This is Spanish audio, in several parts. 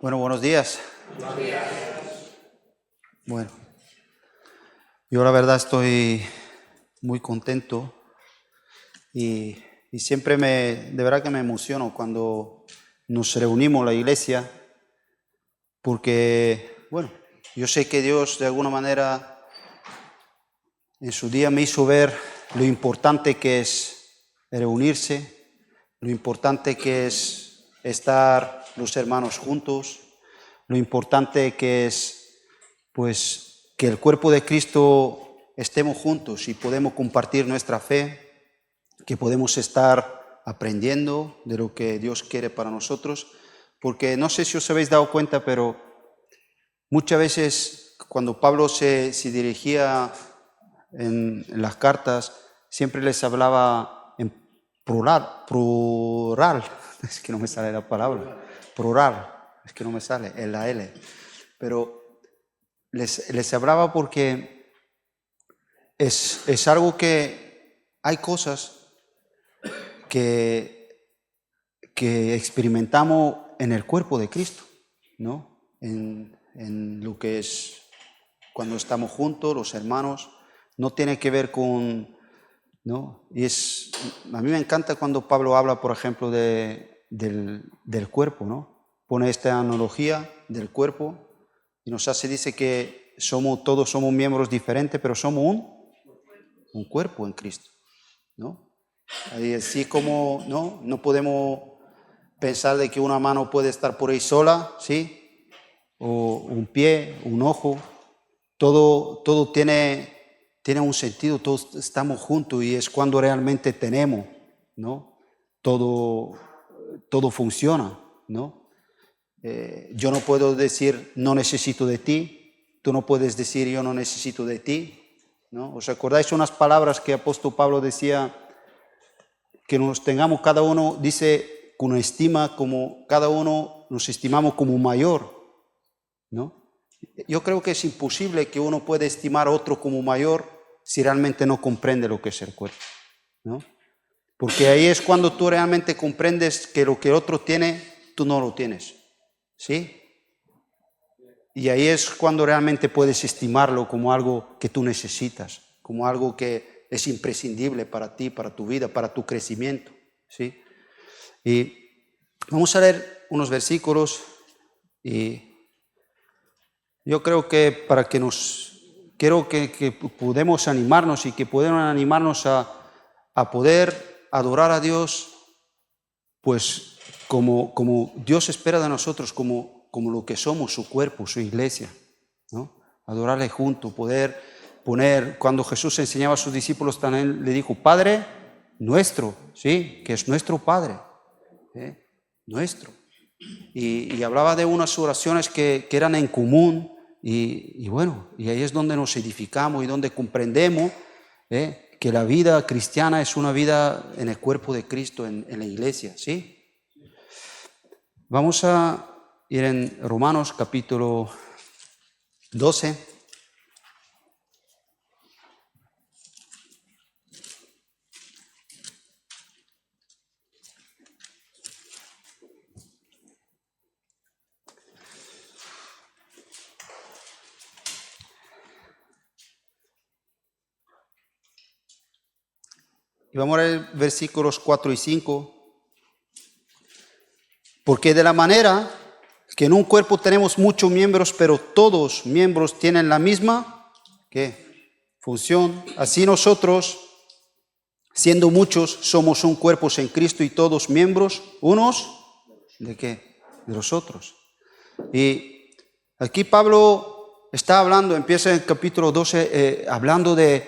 Bueno, buenos días. Bueno, yo la verdad estoy muy contento y siempre de verdad que me emociono cuando nos reunimos la iglesia, porque, bueno, yo sé que Dios de alguna manera en su día me hizo ver lo importante que es reunirse, lo importante que es estar los hermanos juntos, lo importante que es, pues, que el cuerpo de Cristo estemos juntos y podemos compartir nuestra fe, que podemos estar aprendiendo de lo que Dios quiere para nosotros, porque no sé si os habéis dado cuenta, pero muchas veces cuando Pablo se dirigía en las cartas, siempre les hablaba en plural, es que no me sale la palabra, plural, es que no me sale, en la L, pero les hablaba porque es algo que hay cosas que experimentamos en el cuerpo de Cristo, ¿no? En lo que es cuando estamos juntos, los hermanos, no tiene que ver con, ¿no? Y a mí me encanta cuando Pablo habla, por ejemplo, del cuerpo, ¿no? Pone esta analogía del cuerpo y dice que todos somos miembros diferentes, pero somos un cuerpo en Cristo, ¿no? Así como no podemos pensar de que una mano puede estar por ahí sola, ¿sí? O un pie, un ojo, todo tiene un sentido, todos estamos juntos y es cuando realmente tenemos, ¿no? Todo funciona, ¿no? Yo no puedo decir no necesito de ti, tú no puedes decir yo no necesito de ti, ¿no? ¿Os acordáis unas palabras que el apóstol Pablo decía? Que nos tengamos cada uno, dice, con estima, como cada uno nos estimamos como mayor, ¿no? Yo creo que es imposible que uno pueda estimar a otro como mayor si realmente no comprende lo que es el cuerpo, ¿no? Porque ahí es cuando tú realmente comprendes que lo que el otro tiene, tú no lo tienes, ¿sí? Y ahí es cuando realmente puedes estimarlo como algo que tú necesitas, como algo que es imprescindible para ti, para tu vida, para tu crecimiento, ¿sí? Y vamos a leer unos versículos y yo creo que quiero que podamos animarnos y que podamos animarnos a poder adorar a Dios, pues como Dios espera de nosotros, como lo que somos, su cuerpo, su iglesia, ¿no? Adorarle junto, poder poner, cuando Jesús enseñaba a sus discípulos también le dijo, Padre nuestro, ¿sí? Que es nuestro Padre, nuestro. Y hablaba de unas oraciones que eran en común y bueno, y ahí es donde nos edificamos y donde comprendemos que la vida cristiana es una vida en el cuerpo de Cristo, en la iglesia, ¿sí? Vamos a ir en Romanos capítulo 12. Y vamos a leer versículos 4 y 5. Porque de la manera que en un cuerpo tenemos muchos miembros, pero todos miembros tienen la misma función, así nosotros, siendo muchos, somos un cuerpo en Cristo y todos miembros, unos, ¿de qué? De los otros. Y aquí Pablo está hablando, empieza en el capítulo 12, hablando de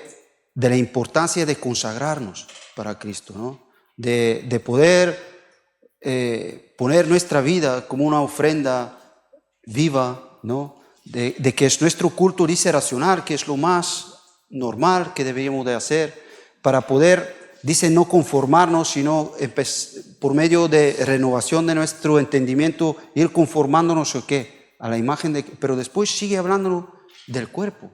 la importancia de consagrarnos para Cristo, ¿no? De poder poner nuestra vida como una ofrenda viva, ¿no? De que es nuestro culto, dice, racional, que es lo más normal que deberíamos de hacer para poder, dice, no conformarnos, sino por medio de renovación de nuestro entendimiento, ir conformándonos a la imagen pero después sigue hablando del cuerpo.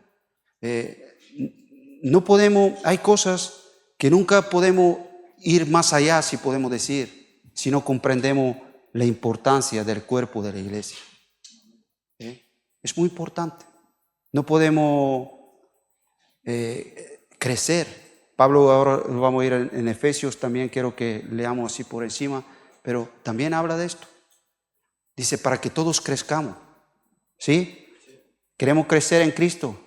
No podemos, hay cosas que nunca podemos ir más allá, si podemos decir, si no comprendemos la importancia del cuerpo de la iglesia, Es muy importante. No podemos crecer. Pablo, ahora vamos a ir en Efesios, también quiero que leamos así por encima, pero también habla de esto. Dice, para que todos crezcamos. ¿Sí? ¿Queremos crecer en Cristo?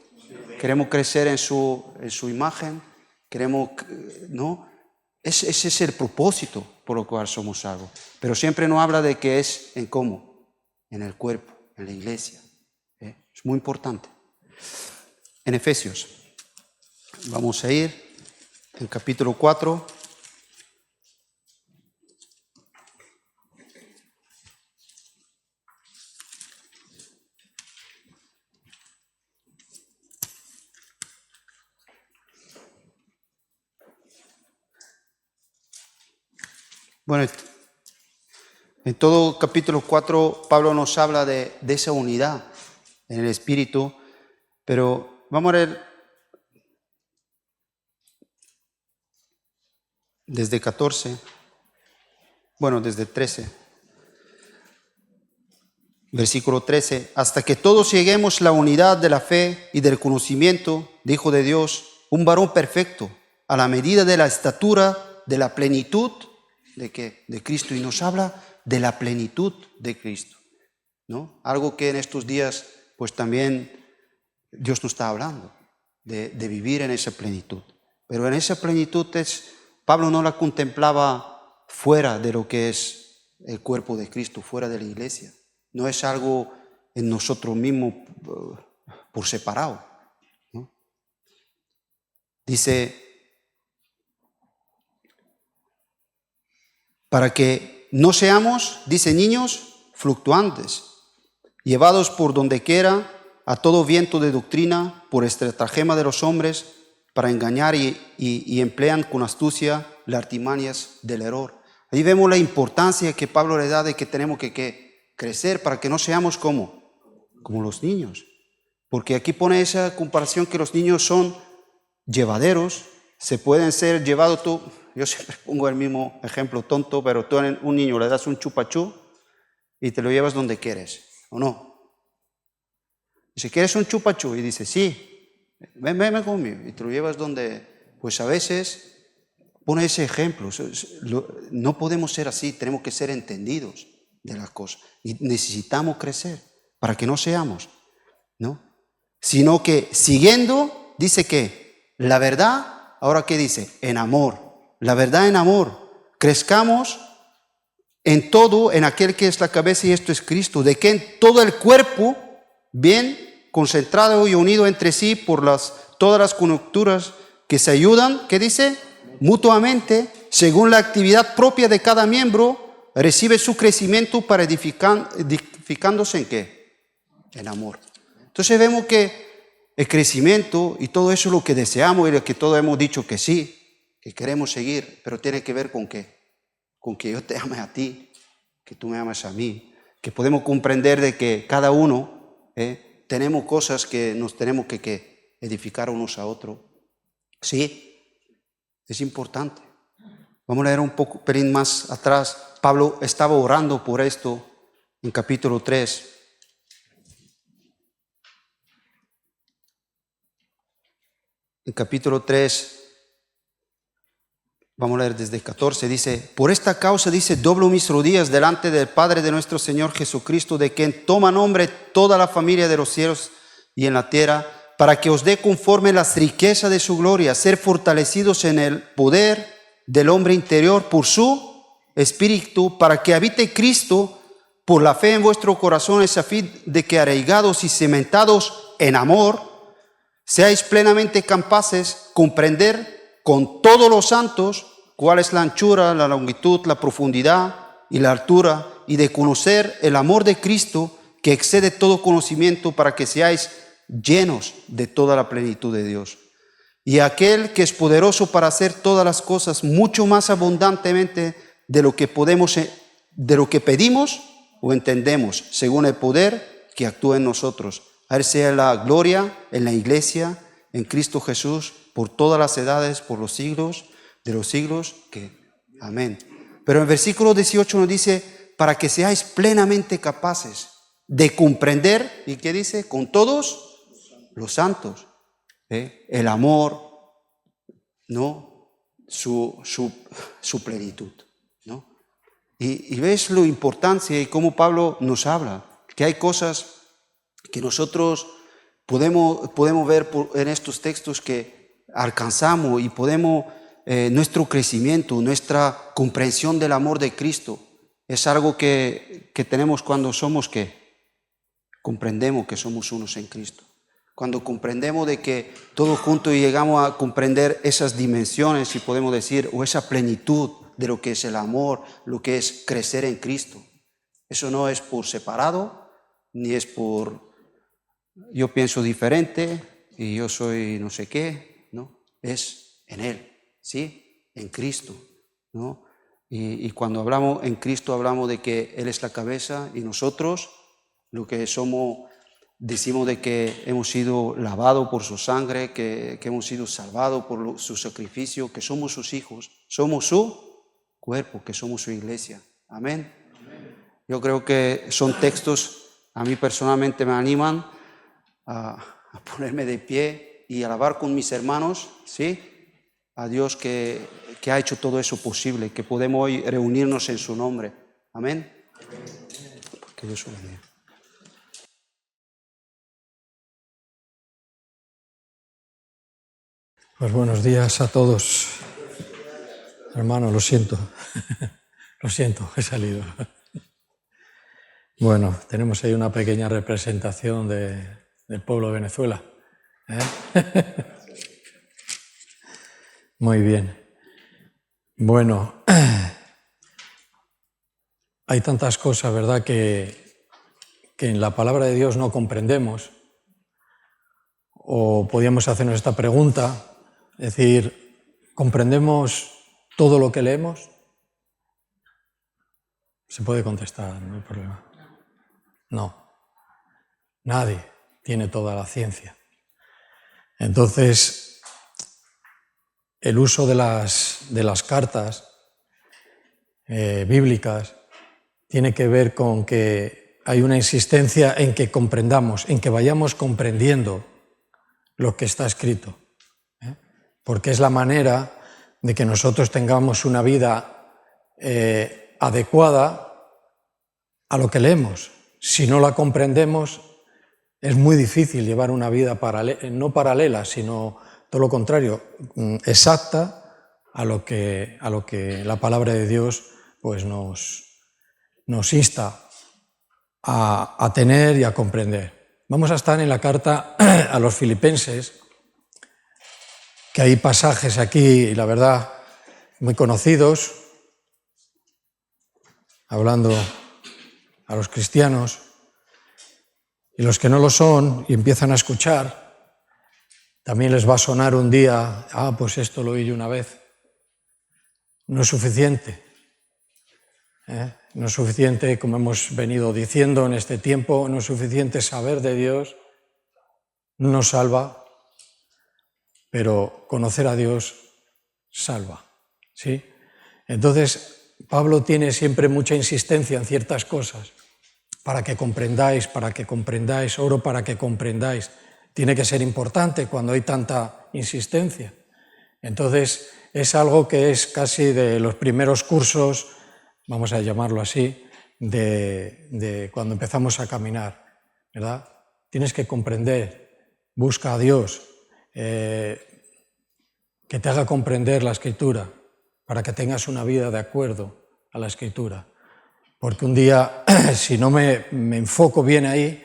¿Queremos crecer en su imagen? ¿Queremos, no? Ese es el propósito por lo cual somos salvos. Pero siempre nos habla de que es en cómo, en el cuerpo, en la iglesia. Es muy importante. En Efesios, vamos a ir en capítulo 4. Bueno, en todo capítulo 4 Pablo nos habla de esa unidad en el Espíritu, pero vamos a leer desde 14, bueno, desde 13, versículo 13, hasta que todos lleguemos a la unidad de la fe y del conocimiento de Hijo de Dios, un varón perfecto, a la medida de la estatura, de la plenitud, ¿de qué? De Cristo, y nos habla de la plenitud de Cristo, ¿no? Algo que en estos días, pues también Dios nos está hablando, de vivir en esa plenitud. Pero en esa plenitud Pablo no la contemplaba fuera de lo que es el cuerpo de Cristo, fuera de la iglesia. No es algo en nosotros mismos por separado, ¿no? Dice, para que no seamos, dice, niños fluctuantes, llevados por donde quiera a todo viento de doctrina, por estratagema de los hombres, para engañar y emplean con astucia las artimañas del error. Ahí vemos la importancia que Pablo le da de que tenemos que crecer para que no seamos como los niños. Porque aquí pone esa comparación que los niños son llevaderos, se pueden ser llevados tú. Yo siempre pongo el mismo ejemplo tonto, pero tú a un niño le das un chupachú y te lo llevas donde quieres, ¿o no? Dice, ¿quieres un chupachú? Y dice, sí. Ven conmigo, y te lo llevas donde, pues a veces pone ese ejemplo. No podemos ser así, tenemos que ser entendidos de las cosas y necesitamos crecer para que no seamos, ¿no? Sino que siguiendo, dice que la verdad, ahora ¿qué dice? En amor, la verdad en amor, crezcamos en todo, en aquel que es la cabeza y esto es Cristo, de que en todo el cuerpo, bien concentrado y unido entre sí por todas las conecturas que se ayudan, ¿qué dice? Mutuamente, según la actividad propia de cada miembro, recibe su crecimiento para edificándose ¿en qué? En amor. Entonces vemos que el crecimiento y todo eso es lo que deseamos y lo que todos hemos dicho que sí, que queremos seguir, pero tiene que ver con qué? Con que yo te ame a ti, que tú me ames a mí, que podemos comprender de que cada uno tenemos cosas que nos tenemos que edificar unos a otros. Sí, es importante. Vamos a leer un poco, pelín más atrás. Pablo estaba orando por esto en capítulo 3. En capítulo 3, vamos a leer desde 14, dice, por esta causa, dice, doblo mis rodillas delante del Padre de nuestro Señor Jesucristo, de quien toma nombre toda la familia de los cielos y en la tierra, para que os dé conforme las riquezas de su gloria, ser fortalecidos en el poder del hombre interior por su Espíritu, para que habite Cristo por la fe en vuestros corazones, a fin de que arraigados y cimentados en amor, seáis plenamente capaces de comprender con todos los santos cuál es la anchura, la longitud, la profundidad y la altura, y de conocer el amor de Cristo que excede todo conocimiento, para que seáis llenos de toda la plenitud de Dios. Y aquel que es poderoso para hacer todas las cosas mucho más abundantemente de lo que pedimos o entendemos, según el poder que actúa en nosotros. A Él sea la gloria en la iglesia, en Cristo Jesús, por todas las edades, por los siglos de los siglos. Amén. Pero en el versículo 18 nos dice, para que seáis plenamente capaces de comprender, ¿y qué dice? Con todos los santos. El amor, ¿no? Su plenitud, ¿no? Y ves la importancia y cómo Pablo nos habla, que hay cosas que nosotros podemos ver en estos textos que alcanzamos y podemos, nuestro crecimiento, nuestra comprensión del amor de Cristo, es algo que tenemos cuando somos comprendemos que somos unos en Cristo. Cuando comprendemos de que todos juntos llegamos a comprender esas dimensiones, si podemos decir, o esa plenitud de lo que es el amor, lo que es crecer en Cristo. Eso no es por separado, ni es por yo pienso diferente y yo soy no sé qué, ¿no? Es en Él, ¿sí? En Cristo, ¿no? Y cuando hablamos en Cristo hablamos de que Él es la cabeza y nosotros lo que somos, decimos de que hemos sido lavados por su sangre, que hemos sido salvados por su sacrificio, que somos sus hijos, somos su cuerpo, que somos su iglesia. Amén. Yo creo que son textos, a mí personalmente me animan a ponerme de pie y alabar con mis hermanos, ¿sí? A Dios que ha hecho todo eso posible, que podemos hoy reunirnos en su nombre. Amén. Porque Dios lo bendiga. Pues buenos días a todos. Hermano, lo siento. Lo siento, he salido. Bueno, tenemos ahí una pequeña representación del pueblo de Venezuela. Muy bien. Bueno, hay tantas cosas, ¿verdad?, que en la palabra de Dios no comprendemos. O podríamos hacernos esta pregunta, es decir, ¿comprendemos todo lo que leemos? Se puede contestar, no hay problema. No, nadie tiene toda la ciencia. Entonces, el uso de las cartas bíblicas tiene que ver con que hay una insistencia en que comprendamos, en que vayamos comprendiendo lo que está escrito, porque es la manera de que nosotros tengamos una vida adecuada a lo que leemos. Si no la comprendemos, es muy difícil llevar una vida no paralela, sino todo lo contrario, exacta a lo que la palabra de Dios pues nos insta a tener y a comprender. Vamos a estar en la carta a los Filipenses, que hay pasajes aquí, la verdad, muy conocidos, hablando a los cristianos, y los que no lo son y empiezan a escuchar, también les va a sonar un día, pues esto lo oí yo una vez. No es suficiente. No es suficiente, como hemos venido diciendo en este tiempo, no es suficiente saber de Dios, no nos salva, pero conocer a Dios salva, ¿sí? Entonces, Pablo tiene siempre mucha insistencia en ciertas cosas, para que comprendáis, oro para que comprendáis. Tiene que ser importante cuando hay tanta insistencia. Entonces, es algo que es casi de los primeros cursos, vamos a llamarlo así, de cuando empezamos a caminar, ¿verdad? Tienes que comprender, busca a Dios, que te haga comprender la Escritura, para que tengas una vida de acuerdo a la Escritura. Porque un día, si no me enfoco bien ahí,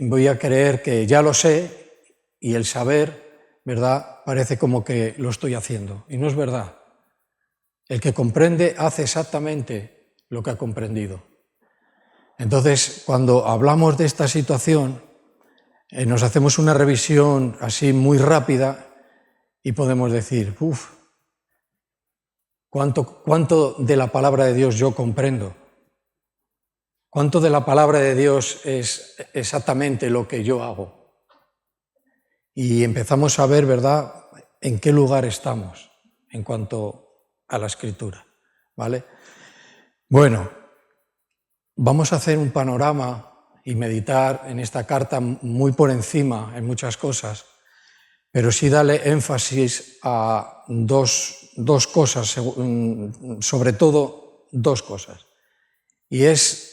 voy a creer que ya lo sé y el saber, ¿verdad?, parece como que lo estoy haciendo. Y no es verdad. El que comprende hace exactamente lo que ha comprendido. Entonces, cuando hablamos de esta situación, nos hacemos una revisión así muy rápida y podemos decir, ¿cuánto de la palabra de Dios yo comprendo? ¿Cuánto de la palabra de Dios es exactamente lo que yo hago? Y empezamos a ver, ¿verdad?, en qué lugar estamos en cuanto a la Escritura, ¿vale? Bueno, vamos a hacer un panorama y meditar en esta carta muy por encima en muchas cosas, pero sí darle énfasis a dos cosas, sobre todo dos cosas, y es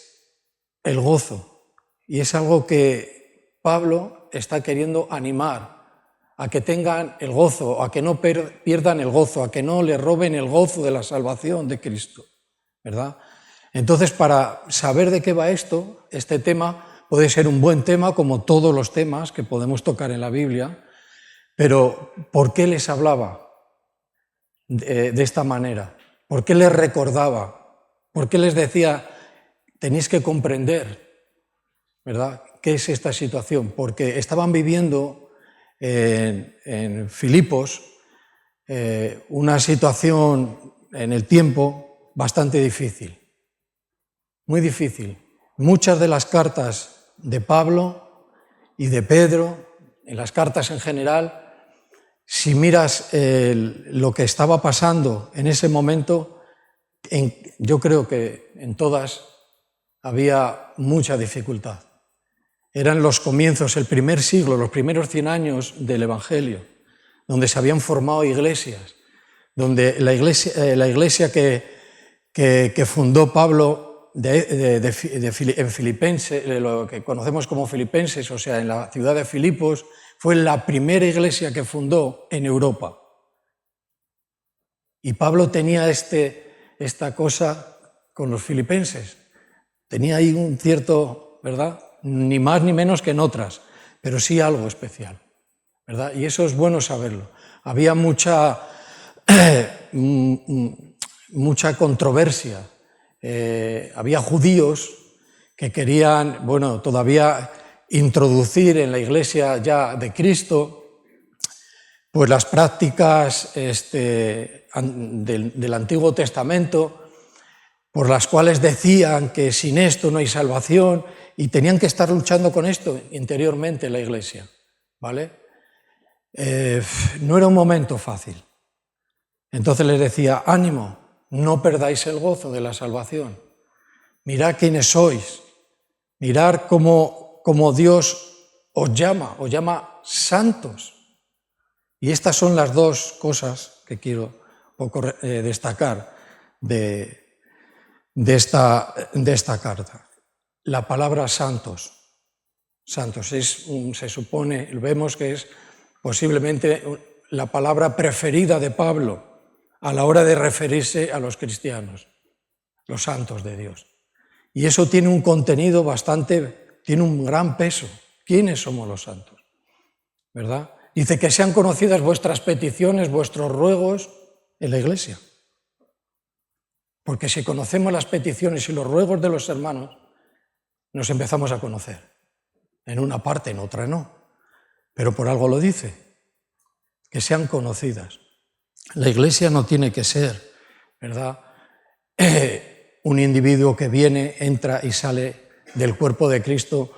el gozo, y es algo que Pablo está queriendo animar a que tengan el gozo, a que no pierdan el gozo, a que no le roben el gozo de la salvación de Cristo, ¿verdad? Entonces, para saber de qué va esto, este tema puede ser un buen tema, como todos los temas que podemos tocar en la Biblia, pero ¿por qué les hablaba de esta manera? ¿Por qué les recordaba? ¿Por qué les decía, tenéis que comprender, ¿verdad?, qué es esta situación? Porque estaban viviendo en Filipos una situación en el tiempo bastante difícil, muy difícil. Muchas de las cartas de Pablo y de Pedro, en las cartas en general, si miras lo que estaba pasando en ese momento, yo creo que en todas había mucha dificultad. Eran los comienzos, el primer siglo, los primeros 100 años del Evangelio, donde se habían formado iglesias, donde la iglesia que fundó Pablo en Filipenses, lo que conocemos como Filipenses, o sea, en la ciudad de Filipos, fue la primera iglesia que fundó en Europa. Y Pablo tenía esta cosa con los filipenses. Tenía ahí un cierto, ¿verdad?, ni más ni menos que en otras, pero sí algo especial, ¿verdad? Y eso es bueno saberlo. Había mucha controversia. Había judíos que querían, todavía introducir en la iglesia ya de Cristo, pues las prácticas del Antiguo Testamento, por las cuales decían que sin esto no hay salvación, y tenían que estar luchando con esto interiormente en la iglesia, ¿vale? No era un momento fácil. Entonces les decía, ánimo, no perdáis el gozo de la salvación. Mirad quiénes sois, mirad cómo Dios os llama santos. Y estas son las dos cosas que quiero destacar de esta carta. La palabra santos se supone, vemos que es posiblemente la palabra preferida de Pablo a la hora de referirse a los cristianos, los santos de Dios. Y eso tiene un contenido tiene un gran peso. ¿Quiénes somos los santos? ¿Verdad? Dice que sean conocidas vuestras peticiones, vuestros ruegos en la iglesia. Porque si conocemos las peticiones y los ruegos de los hermanos, nos empezamos a conocer. En una parte, en otra no. Pero por algo lo dice. Que sean conocidas. La iglesia no tiene que ser, ¿verdad?, un individuo que viene, entra y sale del cuerpo de Cristo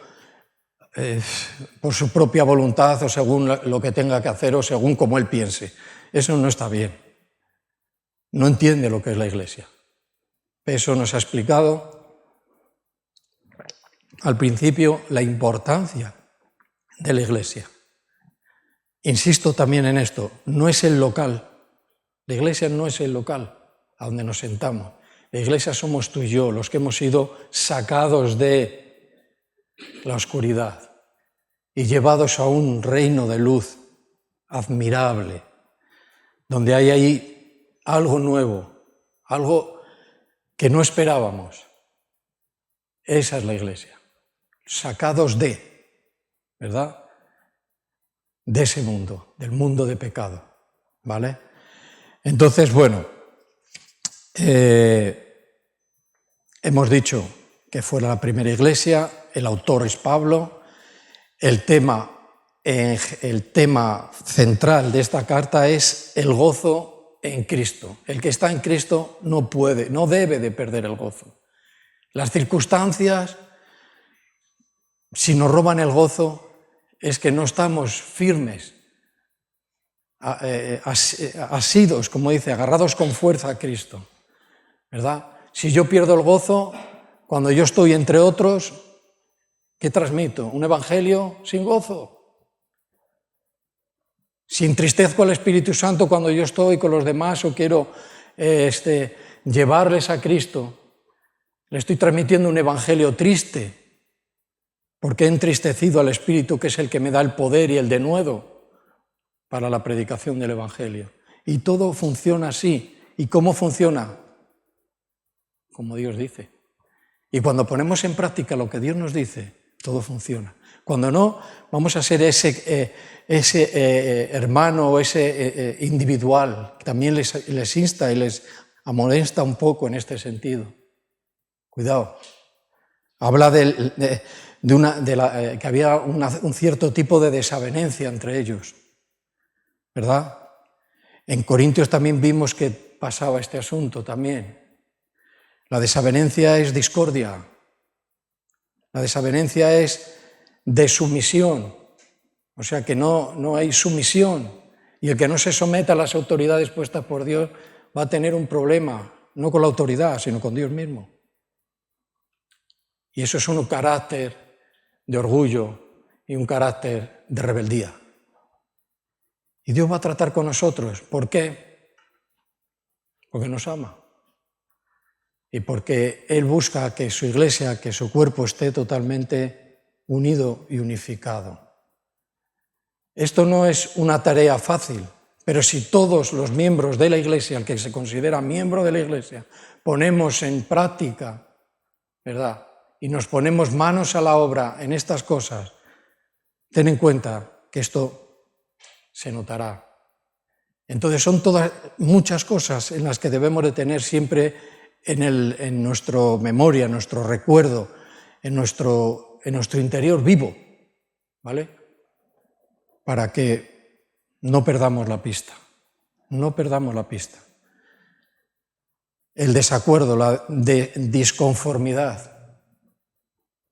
por su propia voluntad o según lo que tenga que hacer o según como él piense. Eso no está bien. No entiende lo que es la iglesia. Eso nos ha explicado al principio la importancia de la iglesia. Insisto también en esto, no es el local. La iglesia no es el local a donde nos sentamos. La iglesia somos tú y yo, los que hemos sido sacados de la oscuridad y llevados a un reino de luz admirable, donde hay ahí algo nuevo, algo que no esperábamos. Esa es la iglesia. Sacados ¿verdad?, de ese mundo, del mundo de pecado, ¿vale? Entonces, hemos dicho que fue la primera iglesia, el autor es Pablo, el tema central de esta carta es el gozo en Cristo. El que está en Cristo no debe de perder el gozo. Las circunstancias, si nos roban el gozo, es que no estamos firmes, asidos, como dice, agarrados con fuerza a Cristo, ¿verdad? Si yo pierdo el gozo, Cuando yo estoy entre otros, ¿qué transmito? ¿Un evangelio sin gozo? Si entristezco al Espíritu Santo cuando yo estoy con los demás o quiero llevarles a Cristo, le estoy transmitiendo un evangelio triste, porque he entristecido al Espíritu, que es el que me da el poder y el denuedo para la predicación del evangelio. Y todo funciona así. ¿Y cómo funciona? Como Dios dice. Y cuando ponemos en práctica lo que Dios nos dice, todo funciona. Cuando no, vamos a ser ese hermano o ese individual. También les insta y les amonesta un poco en este sentido. Cuidado. Habla que había un cierto tipo de desavenencia entre ellos, ¿verdad? En Corintios también vimos que pasaba este asunto también. La desavenencia es discordia. La desavenencia es de sumisión. O sea que no hay sumisión. Y el que no se someta a las autoridades puestas por Dios va a tener un problema, no con la autoridad, sino con Dios mismo. Y eso es un carácter de orgullo y un carácter de rebeldía. Y Dios va a tratar con nosotros. ¿Por qué? Porque nos ama. Y porque Él busca que su iglesia, que su cuerpo esté totalmente unido y unificado. Esto no es una tarea fácil, pero si todos los miembros de la iglesia, el que se considera miembro de la iglesia, ponemos en práctica, ¿verdad?, y nos ponemos manos a la obra en estas cosas, ten en cuenta que esto se notará. Entonces son muchas cosas en las que debemos de tener siempre en nuestra memoria, en nuestro recuerdo, en nuestro interior vivo, ¿vale? Para que no perdamos la pista, no perdamos la pista. El desacuerdo, la disconformidad,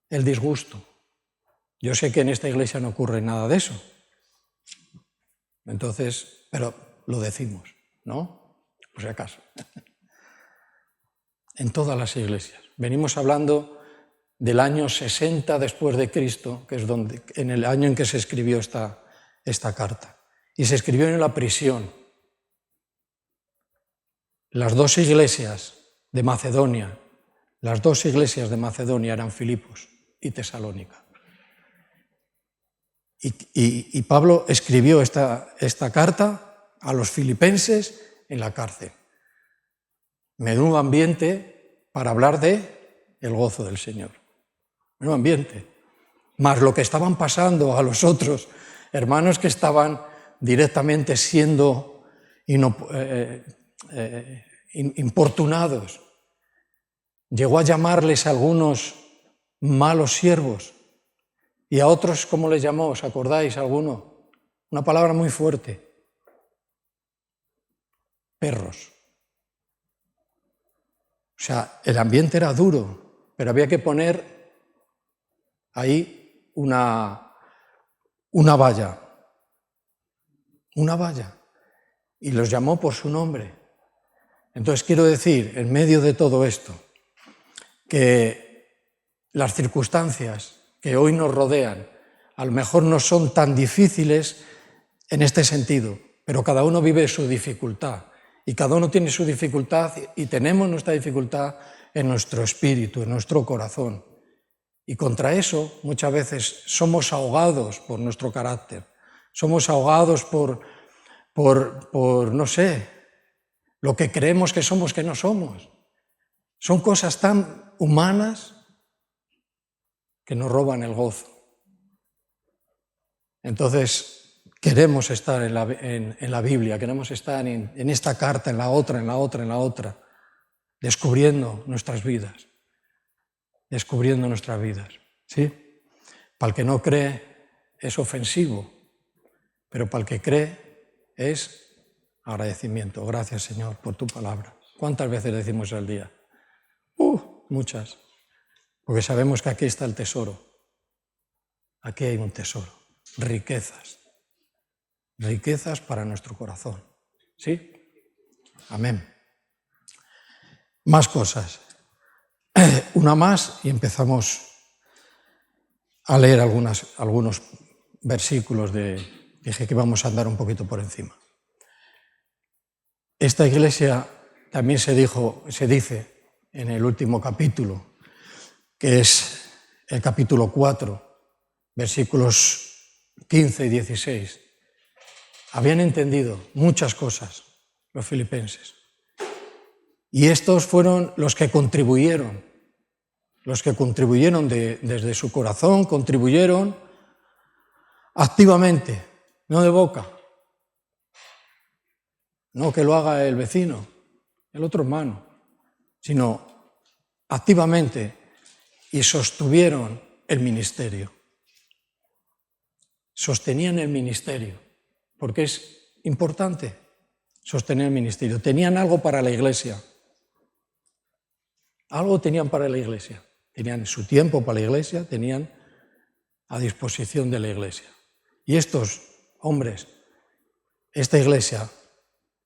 el disgusto. Yo sé que en esta iglesia no ocurre nada de eso. Entonces, pero lo decimos, ¿no? Por si acaso. En todas las iglesias. Venimos hablando del año 60 después de Cristo, que es en el año en que se escribió esta carta. Y se escribió en la prisión. Las dos iglesias de Macedonia eran Filipos y Tesalónica. Y Pablo escribió esta carta a los filipenses en la cárcel. Menudo ambiente para hablar de el gozo del Señor. Menudo ambiente. Más lo que estaban pasando a los otros hermanos que estaban directamente siendo importunados. Llegó a llamarles a algunos malos siervos y a otros, ¿cómo les llamó? ¿Os acordáis alguno? Una palabra muy fuerte. Perros. O sea, el ambiente era duro, pero había que poner ahí una valla. Una valla. Y los llamó por su nombre. Entonces quiero decir, en medio de todo esto, que las circunstancias que hoy nos rodean a lo mejor no son tan difíciles en este sentido, pero cada uno vive su dificultad y cada uno tiene su dificultad y tenemos nuestra dificultad en nuestro espíritu, en nuestro corazón. Y contra eso muchas veces somos ahogados por nuestro carácter, somos ahogados por no sé, lo que creemos que somos que no somos. Son cosas tan humanas que nos roban el gozo. Entonces, queremos estar en la Biblia, queremos estar en esta carta, en la otra, descubriendo nuestras vidas. ¿Sí? Para el que no cree es ofensivo, pero para el que cree es agradecimiento. Gracias, Señor, por tu palabra. ¿Cuántas veces decimos al día? Muchas. Porque sabemos que aquí está el tesoro. Aquí hay un tesoro. Riquezas. Riquezas para nuestro corazón. ¿Sí? Amén. Más cosas. una más y empezamos a leer algunos versículos dije que vamos a andar un poquito por encima. Esta iglesia también se dice en el último capítulo, que es el capítulo 4, versículos 15 y 16. Habían entendido muchas cosas los filipenses. Y estos fueron los que contribuyeron desde su corazón, contribuyeron activamente, no de boca. No que lo haga el vecino, el otro hermano, sino activamente, y sostuvieron el ministerio. Sostenían el ministerio, porque es importante sostener el ministerio. Tenían algo para la iglesia. Algo tenían para la iglesia. Tenían su tiempo para la iglesia, tenían a disposición de la iglesia. Y estos hombres, esta iglesia,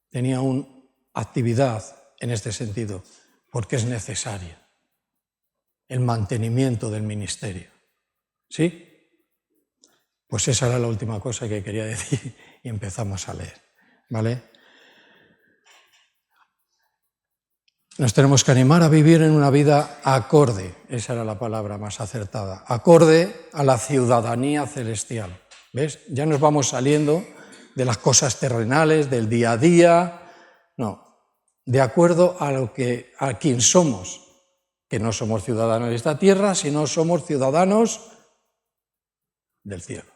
tenía una actividad en este sentido, porque es necesaria el mantenimiento del ministerio. ¿Sí? Pues esa era la última cosa que quería decir y empezamos a leer. ¿Vale? Nos tenemos que animar a vivir en una vida acorde, esa era la palabra más acertada, acorde a la ciudadanía celestial. ¿Ves? Ya nos vamos saliendo de las cosas terrenales, del día a día, no, de acuerdo a quien somos, que no somos ciudadanos de esta tierra, sino somos ciudadanos del cielo.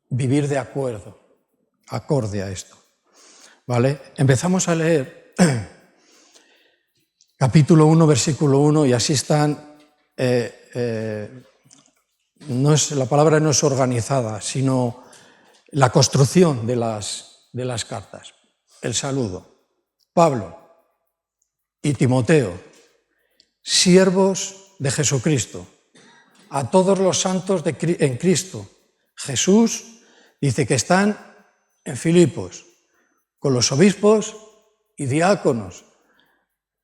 Vivir de acuerdo, acorde a esto. ¿Vale? Empezamos a leer capítulo 1, versículo 1, y así están, la palabra no es organizada, sino la construcción de las cartas. El saludo. Pablo y Timoteo, siervos de Jesucristo, a todos los santos en Cristo. Jesús dice que están en Filipos, con los obispos y diáconos.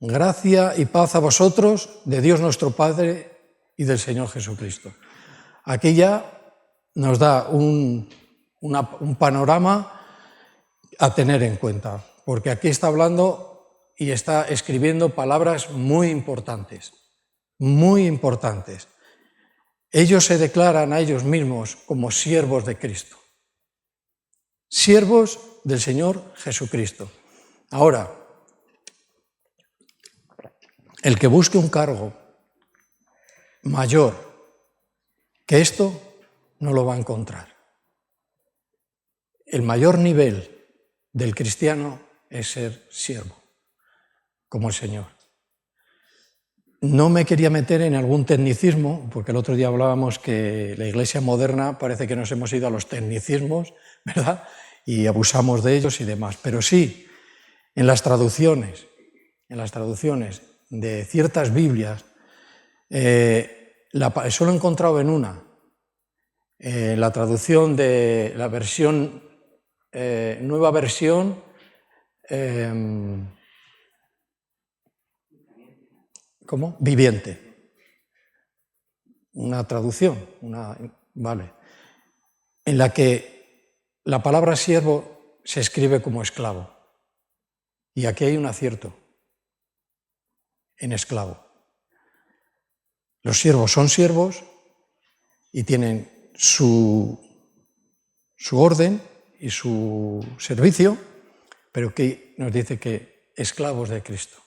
Gracia y paz a vosotros, de Dios nuestro Padre y del Señor Jesucristo. Aquí ya nos da un panorama a tener en cuenta, porque aquí está hablando y está escribiendo palabras muy importantes, muy importantes. Ellos se declaran a ellos mismos como siervos de Cristo, siervos del Señor Jesucristo. Ahora, el que busque un cargo mayor que esto, no lo va a encontrar. El mayor nivel del cristiano es ser siervo, como el Señor. No me quería meter en algún tecnicismo, porque el otro día hablábamos que la iglesia moderna parece que nos hemos ido a los tecnicismos, ¿verdad? Y abusamos de ellos y demás. Pero sí, en las traducciones de ciertas Biblias, solo he encontrado en una, la traducción de la versión, nueva versión, ¿cómo? Viviente. Una traducción, vale, en la que la palabra siervo se escribe como esclavo. Y aquí hay un acierto. En esclavo. Los siervos son siervos y tienen su orden y su servicio, pero que nos dice que esclavos de Cristo.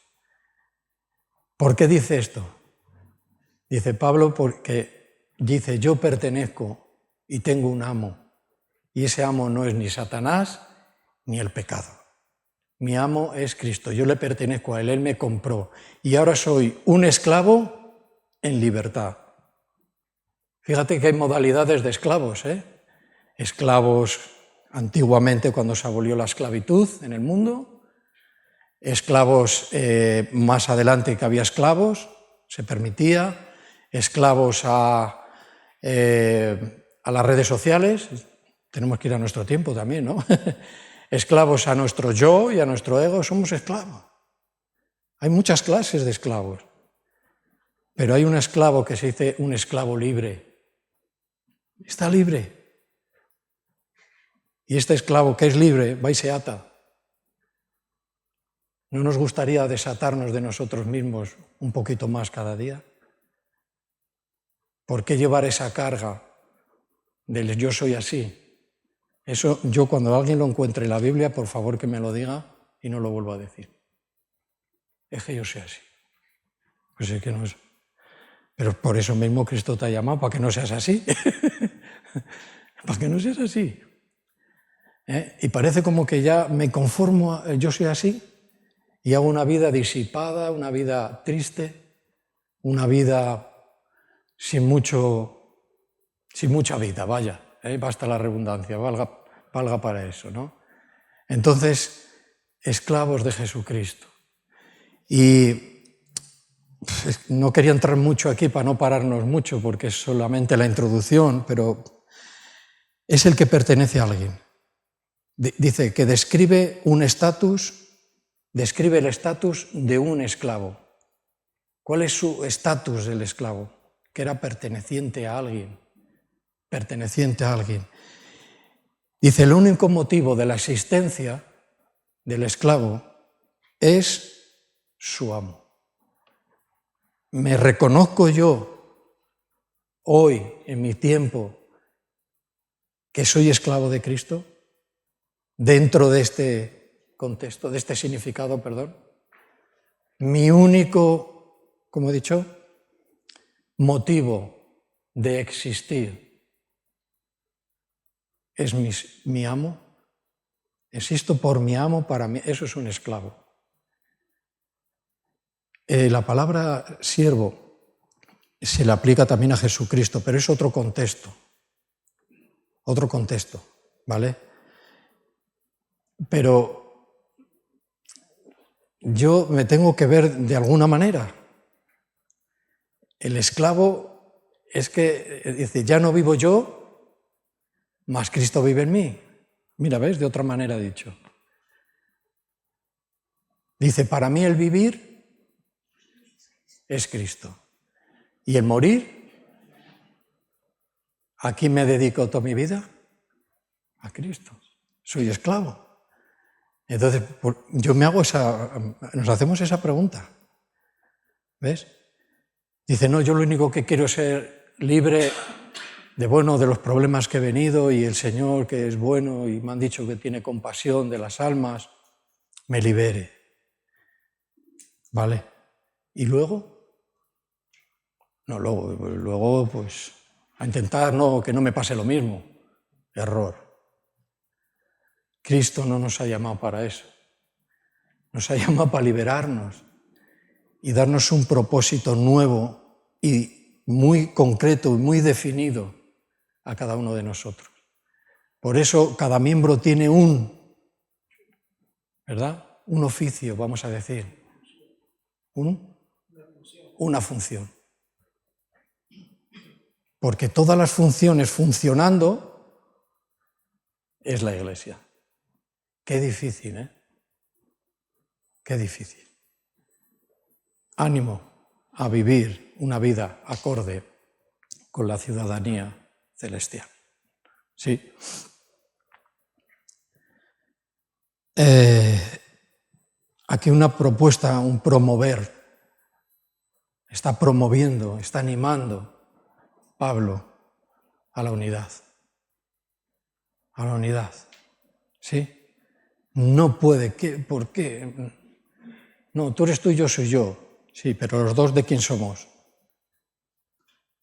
¿Por qué dice esto? Dice Pablo porque dice, yo pertenezco y tengo un amo, y ese amo no es ni Satanás ni el pecado. Mi amo es Cristo, yo le pertenezco a Él me compró y ahora soy un esclavo en libertad. Fíjate que hay modalidades de esclavos, Esclavos antiguamente cuando se abolió la esclavitud en el mundo, esclavos más adelante que había esclavos, se permitía, esclavos a las redes sociales, tenemos que ir a nuestro tiempo también, ¿no? Esclavos a nuestro yo y a nuestro ego, somos esclavos. Hay muchas clases de esclavos. Pero hay un esclavo que se dice un esclavo libre. Está libre. Y este esclavo que es libre va y se ata. ¿No nos gustaría desatarnos de nosotros mismos un poquito más cada día? ¿Por qué llevar esa carga del yo soy así? Eso yo cuando alguien lo encuentre en la Biblia, por favor que me lo diga y no lo vuelvo a decir. Es que yo soy así. Pues es que no es. Pero por eso mismo Cristo te ha llamado, para que no seas así. Para que no seas así. Y parece como que ya me conformo, yo soy así, y hago una vida disipada, una vida triste, una vida sin mucha vida, vaya, basta la redundancia, valga para eso, ¿no? Entonces, esclavos de Jesucristo. Y no quería entrar mucho aquí para no pararnos mucho, porque es solamente la introducción, pero es el que pertenece a alguien. Dice que describe el estatus de un esclavo. ¿Cuál es su estatus del esclavo? Que era perteneciente a alguien. Perteneciente a alguien. Dice, el único motivo de la existencia del esclavo es su amo. ¿Me reconozco yo hoy, en mi tiempo, que soy esclavo de Cristo? Dentro de este contexto, de este significado, perdón. Mi único, como he dicho, motivo de existir es mi amo. Existo por mi amo, para mí, eso es un esclavo. La palabra siervo se le aplica también a Jesucristo, pero es otro contexto, ¿vale? Pero yo me tengo que ver de alguna manera. El esclavo es que dice, ya no vivo yo, mas Cristo vive en mí. Mira, ¿ves? De otra manera dicho. Dice, para mí el vivir es Cristo. ¿Y el morir? ¿A quién me dedico toda mi vida? A Cristo. Soy esclavo. Entonces, nos hacemos esa pregunta. ¿Ves? Dice, no, yo lo único que quiero es ser libre de los problemas que he venido y el Señor, que es bueno y me han dicho que tiene compasión de las almas, me libere. ¿Vale? ¿Y luego? No, luego pues a intentar que no me pase lo mismo. Error. Cristo no nos ha llamado para eso. Nos ha llamado para liberarnos y darnos un propósito nuevo y muy concreto y muy definido a cada uno de nosotros. Por eso cada miembro tiene ¿verdad? Un oficio, vamos a decir. Una función. Porque todas las funciones funcionando es la Iglesia. Qué difícil, ¿eh? Qué difícil. Ánimo a vivir una vida acorde con la ciudadanía celestial. Sí. Aquí una propuesta, un promover. Está promoviendo, está animando Pablo a la unidad. A la unidad. ¿Sí? No puede, ¿por qué? No, tú eres tú y yo soy yo. Sí, pero los dos, ¿de quién somos?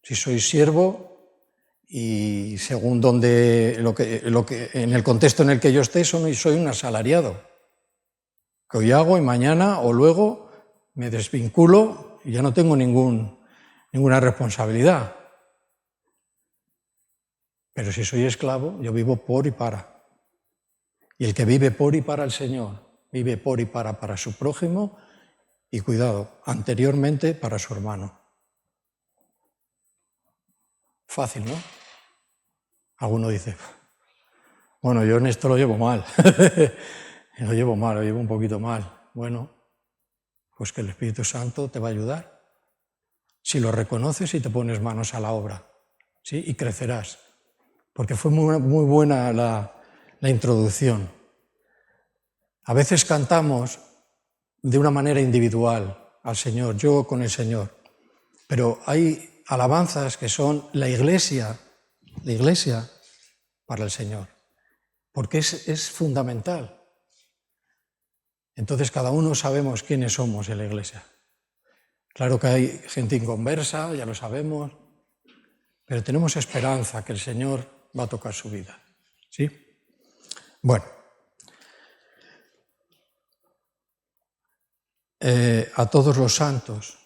Si soy siervo y según en el contexto en el que yo esté, soy un asalariado. Que hoy hago y mañana o luego me desvinculo y ya no tengo ninguna responsabilidad. Pero si soy esclavo, yo vivo por y para. Y el que vive por y para el Señor, vive por y para su prójimo y, cuidado, anteriormente para su hermano. Fácil, ¿no? Alguno dice, bueno, yo en esto lo llevo mal. Lo llevo un poquito mal. Bueno, pues que el Espíritu Santo te va a ayudar. si lo reconoces y te pones manos a la obra, ¿sí? Y crecerás. Porque fue muy buena la introducción. A veces cantamos de una manera individual al Señor, yo con el Señor, pero hay alabanzas que son la iglesia para el Señor, porque es fundamental. Entonces cada uno sabemos quiénes somos en la iglesia. Claro que hay gente inconversa, ya lo sabemos, pero tenemos esperanza que el Señor va a tocar su vida, ¿sí? Bueno, a todos los santos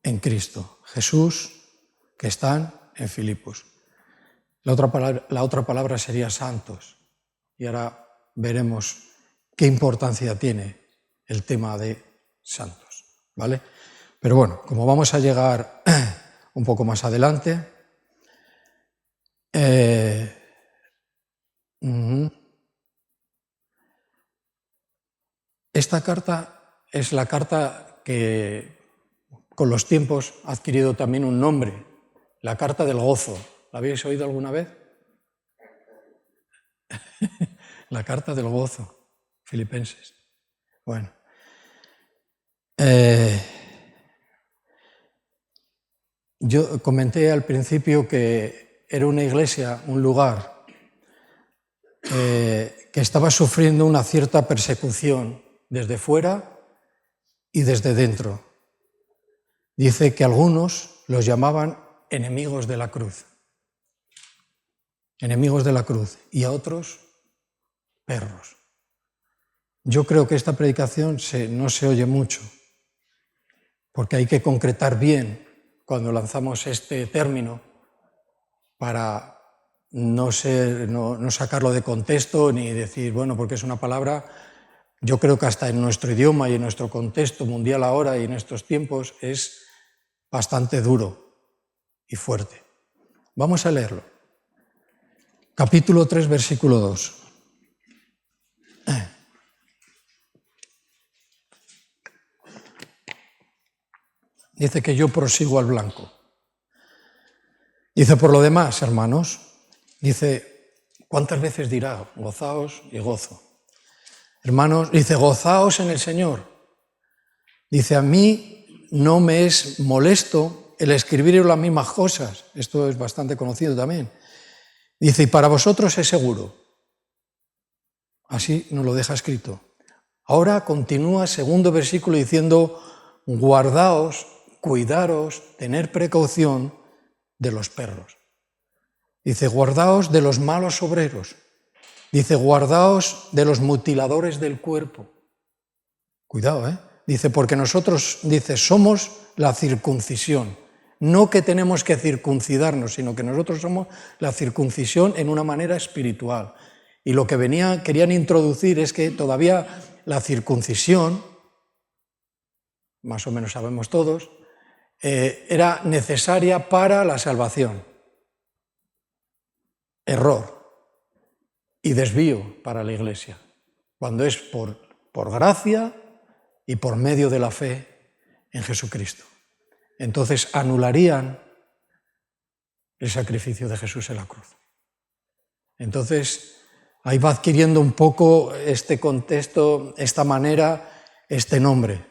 en Cristo Jesús que están en Filipos. La otra palabra sería santos, y ahora veremos qué importancia tiene el tema de santos, ¿vale? Pero bueno, como vamos a llegar un poco más adelante, esta carta es la carta que con los tiempos ha adquirido también un nombre, la carta del gozo. ¿La habéis oído alguna vez? La carta del gozo, Filipenses. Bueno. Yo comenté al principio que era una iglesia, un lugar que estaba sufriendo una cierta persecución desde fuera y desde dentro. Dice que algunos los llamaban enemigos de la cruz. Enemigos de la cruz, y a otros perros. Yo creo que esta predicación no se oye mucho, porque hay que concretar bien cuando lanzamos este término para no sacarlo de contexto ni decir, bueno, porque es una palabra, yo creo que hasta en nuestro idioma y en nuestro contexto mundial ahora y en estos tiempos es bastante duro y fuerte. Vamos a leerlo. Capítulo 3, versículo 2. Dice que yo prosigo al blanco. Dice, por lo demás, hermanos, dice, ¿cuántas veces dirá? Gozaos y gozo. Hermanos, dice, gozaos en el Señor. Dice, a mí no me es molesto el escribir las mismas cosas. Esto es bastante conocido también. Dice, y para vosotros es seguro. Así nos lo deja escrito. Ahora continúa, segundo versículo, diciendo, guardaos, cuidaros, tener precaución de los perros. Dice, guardaos de los malos obreros. Dice, guardaos de los mutiladores del cuerpo. Cuidado, ¿eh? Dice, porque nosotros, dice, somos la circuncisión. No que tenemos que circuncidarnos, sino que nosotros somos la circuncisión en una manera espiritual. Y lo que querían introducir es que todavía la circuncisión, más o menos sabemos todos, era necesaria para la salvación. Error y desvío para la Iglesia, cuando es por gracia y por medio de la fe en Jesucristo. Entonces anularían el sacrificio de Jesús en la cruz. Entonces ahí va adquiriendo un poco este contexto, esta manera, este nombre.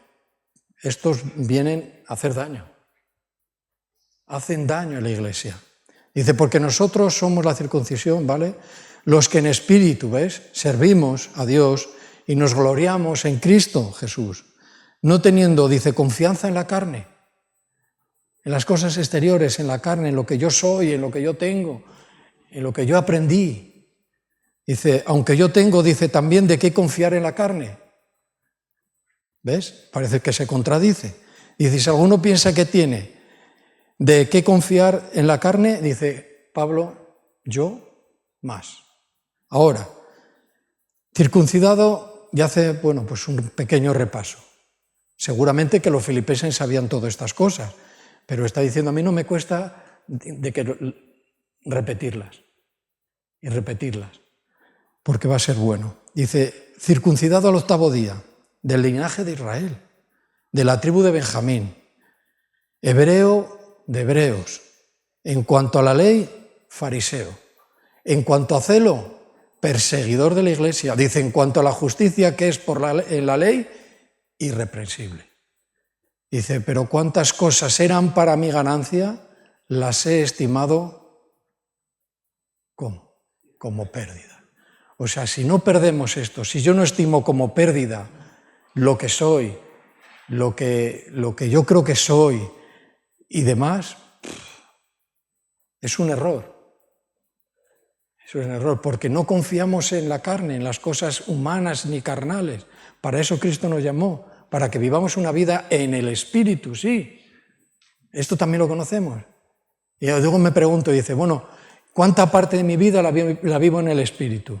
Estos vienen a hacer daño. Hacen daño a la Iglesia. Dice, porque nosotros somos la circuncisión, ¿vale? Los que en espíritu, ¿ves? Servimos a Dios y nos gloriamos en Cristo Jesús. No teniendo, dice, confianza en la carne, en las cosas exteriores, en la carne, en lo que yo soy, en lo que yo tengo, en lo que yo aprendí. Dice, aunque yo tengo, dice, también de qué confiar en la carne. ¿Ves? Parece que se contradice. Dice, si alguno piensa que tiene de qué confiar en la carne, dice Pablo, yo más. Ahora, circuncidado, y hace, bueno, pues un pequeño repaso. Seguramente que los filipenses sabían todas estas cosas, pero está diciendo, a mí no me cuesta repetirlas, y repetirlas, porque va a ser bueno. Dice, circuncidado al 8º día, del linaje de Israel, de la tribu de Benjamín, hebreo de hebreos, en cuanto a la ley, fariseo, en cuanto a celo, perseguidor de la iglesia, dice, en cuanto a la justicia que es en la ley, irreprensible. Dice, pero cuántas cosas eran para mi ganancia, las he estimado como pérdida. O sea, si no perdemos esto, si yo no estimo como pérdida lo que soy, lo que yo creo que soy y demás, es un error. Es un error, porque no confiamos en la carne, en las cosas humanas ni carnales. Para eso Cristo nos llamó, para que vivamos una vida en el Espíritu, sí. Esto también lo conocemos. Y luego me pregunto, dice, bueno, ¿cuánta parte de mi vida la vivo en el Espíritu?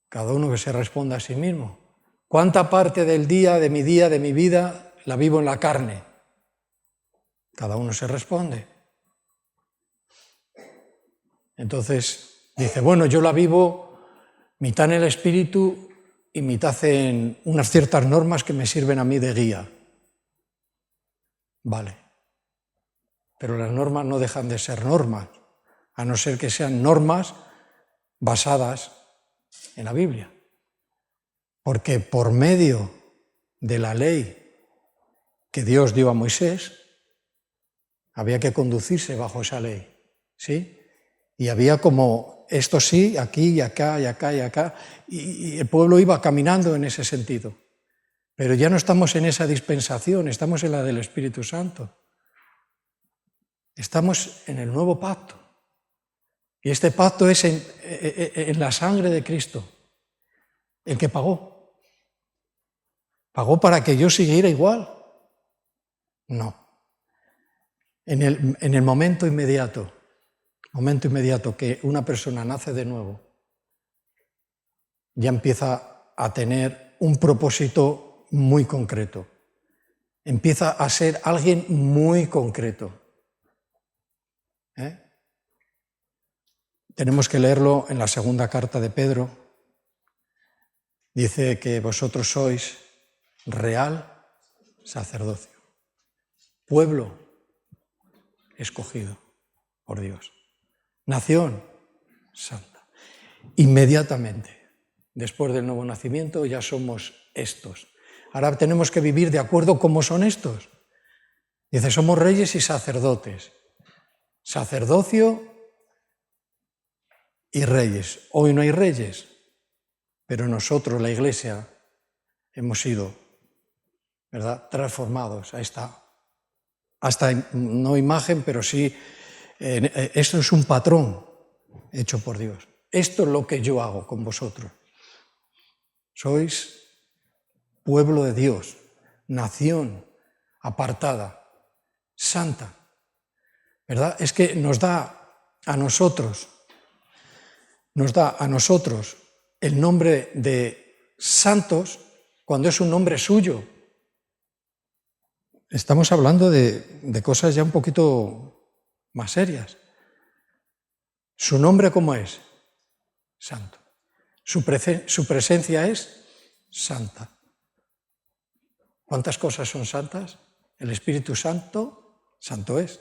Cada uno que se responda a sí mismo. ¿Cuánta parte del día, de mi vida, la vivo en la carne? Cada uno se responde. Entonces dice, bueno, yo la vivo mitad en el Espíritu y mitad en unas ciertas normas que me sirven a mí de guía. Vale. Pero las normas no dejan de ser normas, a no ser que sean normas basadas en la Biblia. Porque por medio de la ley que Dios dio a Moisés, había que conducirse bajo esa ley, ¿sí? Y había como esto sí, aquí y acá y acá y acá, y el pueblo iba caminando en ese sentido. Pero ya no estamos en esa dispensación, estamos en la del Espíritu Santo. Estamos en el nuevo pacto. Y este pacto es en la sangre de Cristo, el que pagó. ¿Pagó para que yo siguiera igual? No. En el momento inmediato que una persona nace de nuevo, ya empieza a tener un propósito muy concreto. Empieza a ser alguien muy concreto. Tenemos que leerlo en la segunda carta de Pedro. Dice que vosotros sois real sacerdocio, pueblo escogido por Dios, nación santa. Inmediatamente, después del nuevo nacimiento, ya somos estos. Ahora tenemos que vivir de acuerdo cómo son estos. Dice, somos reyes y sacerdotes. Sacerdocio y reyes. Hoy no hay reyes, pero nosotros, la Iglesia, hemos sido, ¿verdad?, transformados a esta no imagen, pero sí, esto es un patrón hecho por Dios. Esto es lo que yo hago con vosotros. Sois pueblo de Dios, nación apartada, santa, ¿verdad? Es que nos da a nosotros el nombre de santos cuando es un nombre suyo. Estamos hablando de cosas ya un poquito más serias. ¿Su nombre cómo es? Santo. Su presencia es santa. ¿Cuántas cosas son santas? El Espíritu Santo, santo es.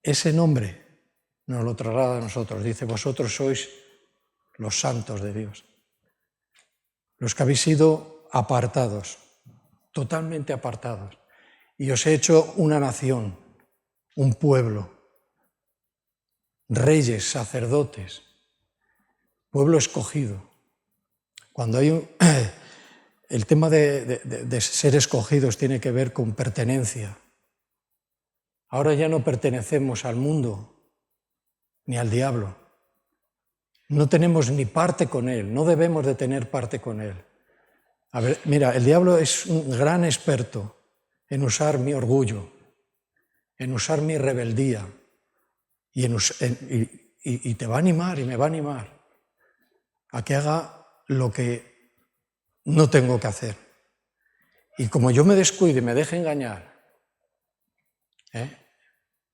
Ese nombre nos lo traslada a nosotros. Dice, vosotros sois los santos de Dios. Los que habéis sido apartados, totalmente apartados. Y os he hecho una nación, un pueblo, reyes, sacerdotes, pueblo escogido. Cuando hay el tema de ser escogidos tiene que ver con pertenencia. Ahora ya no pertenecemos al mundo ni al diablo. No tenemos ni parte con él, no debemos de tener parte con él. A ver, mira, el diablo es un gran experto en usar mi orgullo, en usar mi rebeldía, y te va a animar y me va a animar a que haga lo que no tengo que hacer. Y como yo me descuide y me deje engañar,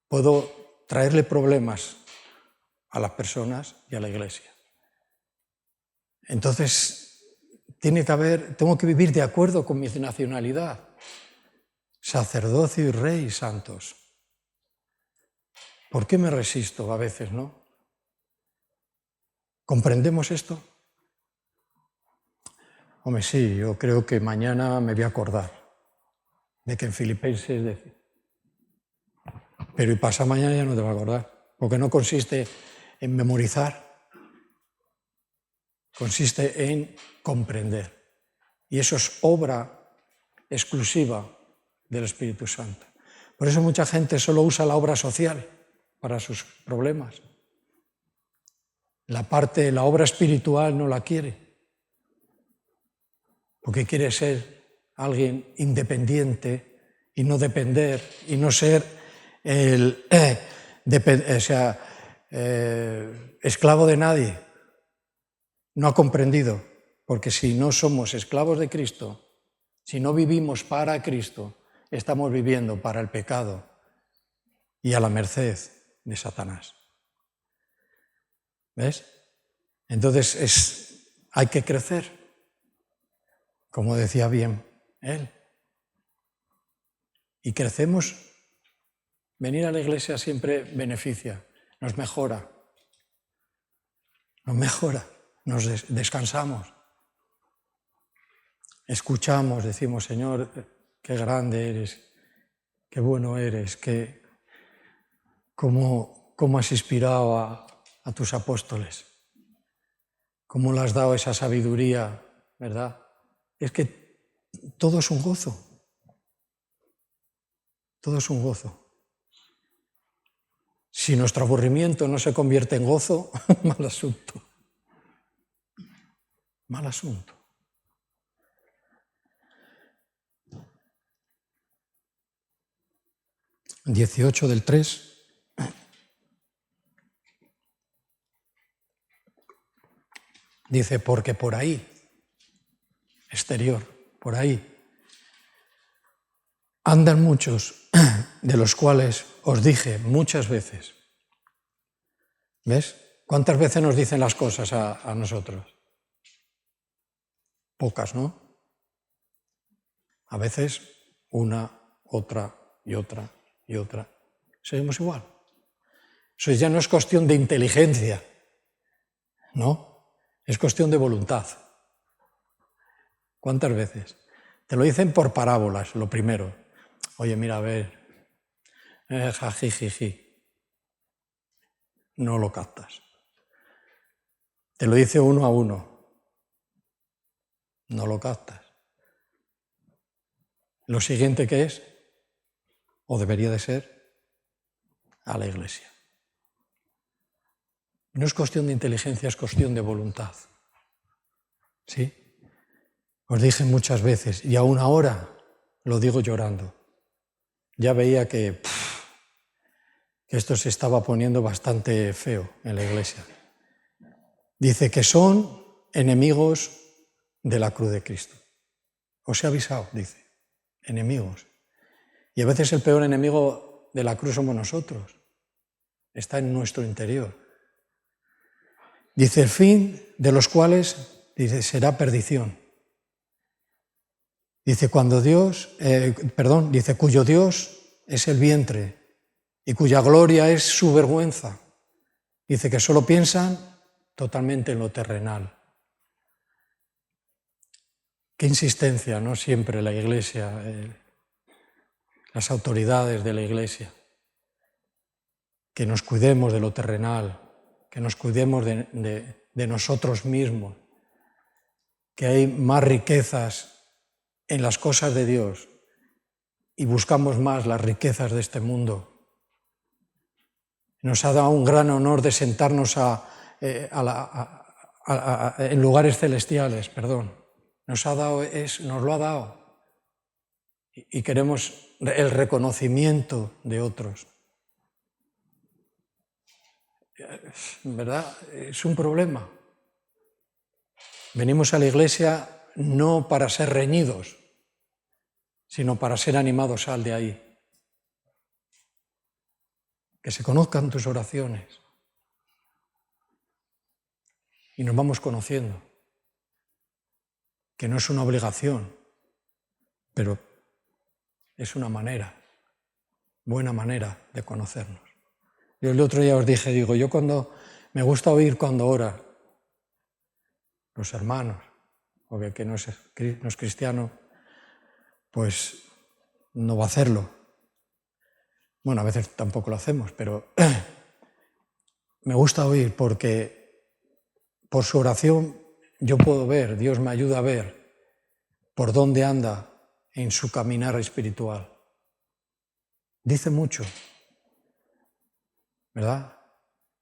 puedo traerle problemas a las personas y a la Iglesia. Entonces, tengo que vivir de acuerdo con mi nacionalidad. sacerdocio y rey santos. ¿Por qué me resisto a veces, no? ¿Comprendemos esto? Hombre, sí, yo creo que mañana me voy a acordar de que en Filipenses dice. Pero y pasado mañana ya no te va a acordar, porque no consiste en memorizar, consiste en comprender. Y eso es obra exclusiva del Espíritu Santo. Por eso mucha gente solo usa la obra social para sus problemas. La obra espiritual no la quiere, porque quiere ser alguien independiente y no depender y no ser esclavo de nadie. No ha comprendido, porque si no somos esclavos de Cristo, si no vivimos para Cristo, estamos viviendo para el pecado y a la merced de Satanás. ¿Ves? Entonces hay que crecer, como decía bien él. Y crecemos, venir a la iglesia siempre beneficia, nos mejora, nos descansamos. Escuchamos, decimos, Señor, qué grande eres, qué bueno eres, cómo has inspirado a tus apóstoles, cómo le has dado esa sabiduría, ¿verdad? Es que todo es un gozo, todo es un gozo. Si nuestro aburrimiento no se convierte en gozo, mal asunto. Mal asunto. En 18 del 3. Dice, porque por ahí, exterior, por ahí, andan muchos, de los cuales os dije muchas veces. ¿Ves? ¿Cuántas veces nos dicen las cosas a nosotros? Pocas, ¿no? A veces una, otra y otra y otra. Seguimos igual. Eso ya no es cuestión de inteligencia, ¿no? Es cuestión de voluntad. ¿Cuántas veces? Te lo dicen por parábolas, lo primero. Oye, mira, a ver, jajijiji. No lo captas. Te lo dice uno a uno. No lo captas. Lo siguiente que es, o debería de ser, a la iglesia. No es cuestión de inteligencia, es cuestión de voluntad. ¿Sí? Os dije muchas veces, y aún ahora lo digo llorando. Ya veía que esto se estaba poniendo bastante feo en la iglesia. Dice que son enemigos de la cruz de Cristo. Os he avisado, dice, enemigos. Y a veces el peor enemigo de la cruz somos nosotros. Está en nuestro interior. Dice, el fin de los cuales, dice, será perdición. Dice, dice, cuyo Dios es el vientre y cuya gloria es su vergüenza. Dice que solo piensan totalmente en lo terrenal. Qué insistencia, ¿no? Siempre la Iglesia, las autoridades de la Iglesia, que nos cuidemos de lo terrenal, que nos cuidemos de nosotros mismos, que hay más riquezas en las cosas de Dios y buscamos más las riquezas de este mundo. Nos ha dado un gran honor de sentarnos en lugares celestiales, perdón. Nos lo ha dado. Y queremos el reconocimiento de otros. ¿Verdad? Es un problema. Venimos a la iglesia no para ser reñidos, sino para ser animados. Sal de ahí. Que se conozcan tus oraciones. Y nos vamos conociendo. Que no es una obligación, pero es una manera, buena manera de conocernos. Yo el otro día os dije, yo cuando me gusta oír cuando oran los hermanos, o que no es cristiano, pues no va a hacerlo. Bueno, a veces tampoco lo hacemos, pero me gusta oír porque por su oración yo puedo ver, Dios me ayuda a ver por dónde anda en su caminar espiritual. Dice mucho, ¿verdad?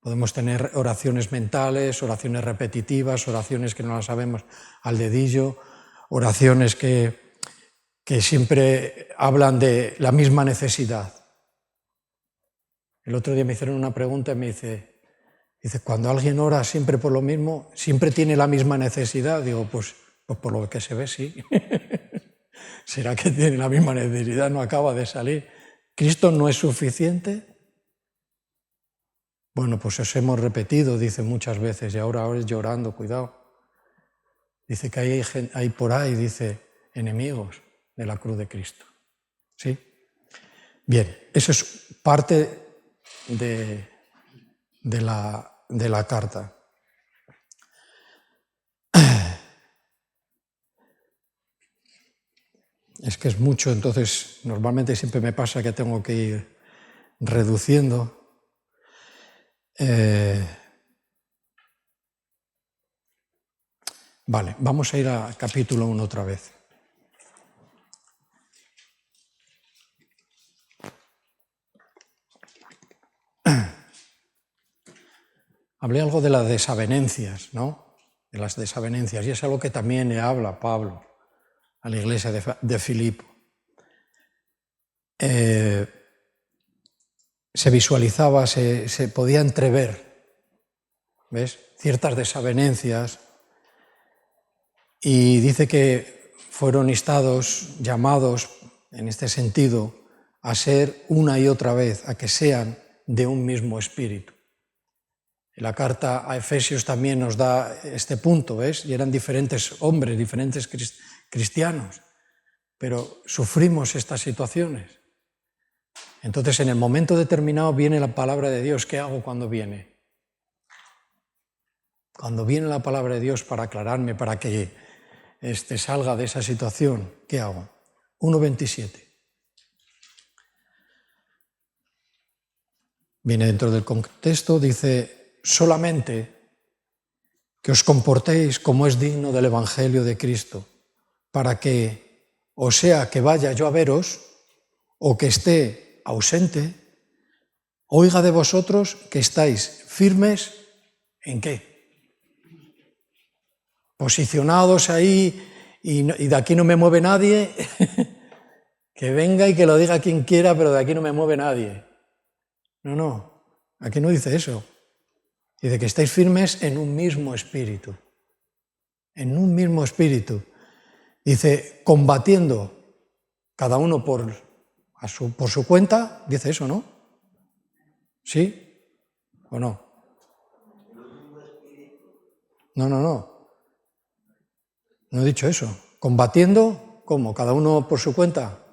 Podemos tener oraciones mentales, oraciones repetitivas, oraciones que no las sabemos al dedillo, oraciones que siempre hablan de la misma necesidad. El otro día me hicieron una pregunta y me dice, cuando alguien ora siempre por lo mismo, ¿siempre tiene la misma necesidad? Digo, pues por lo que se ve, sí. ¿Será que tiene la misma necesidad? No acaba de salir. ¿Cristo no es suficiente? Bueno, pues os hemos repetido, dice muchas veces, y ahora es llorando, cuidado. Dice que hay por ahí, dice, enemigos de la cruz de Cristo. ¿Sí? Bien, eso es parte de la carta. Es que es mucho, entonces normalmente siempre me pasa que tengo que ir reduciendo. Vale, vamos a ir a capítulo 1 otra vez. Hablé algo de las desavenencias, ¿no? De las desavenencias, y es algo que también le habla Pablo a la iglesia de Filipo. Se visualizaba, se podía entrever, ¿ves? Ciertas desavenencias, y dice que fueron instados, llamados, en este sentido, a ser una y otra vez, a que sean de un mismo espíritu. La carta a Efesios también nos da este punto, ¿ves? Y eran diferentes hombres, diferentes cristianos, pero sufrimos estas situaciones. Entonces, en el momento determinado viene la palabra de Dios. ¿Qué hago cuando viene? Cuando viene la palabra de Dios para aclararme, para que salga de esa situación, ¿qué hago? 1:27. Viene dentro del contexto, dice, solamente que os comportéis como es digno del Evangelio de Cristo, para que, o sea que vaya yo a veros, o que esté ausente, oiga de vosotros que estáis firmes, ¿en qué? Posicionados ahí, y de aquí no me mueve nadie, que venga y que lo diga quien quiera, pero de aquí no me mueve nadie. No, aquí no dice eso. Dice que estáis firmes en un mismo espíritu. En un mismo espíritu. Dice, combatiendo cada uno por su cuenta, dice eso, ¿no? ¿Sí o no? No. No he dicho eso. Combatiendo, ¿cómo? ¿Cada uno por su cuenta?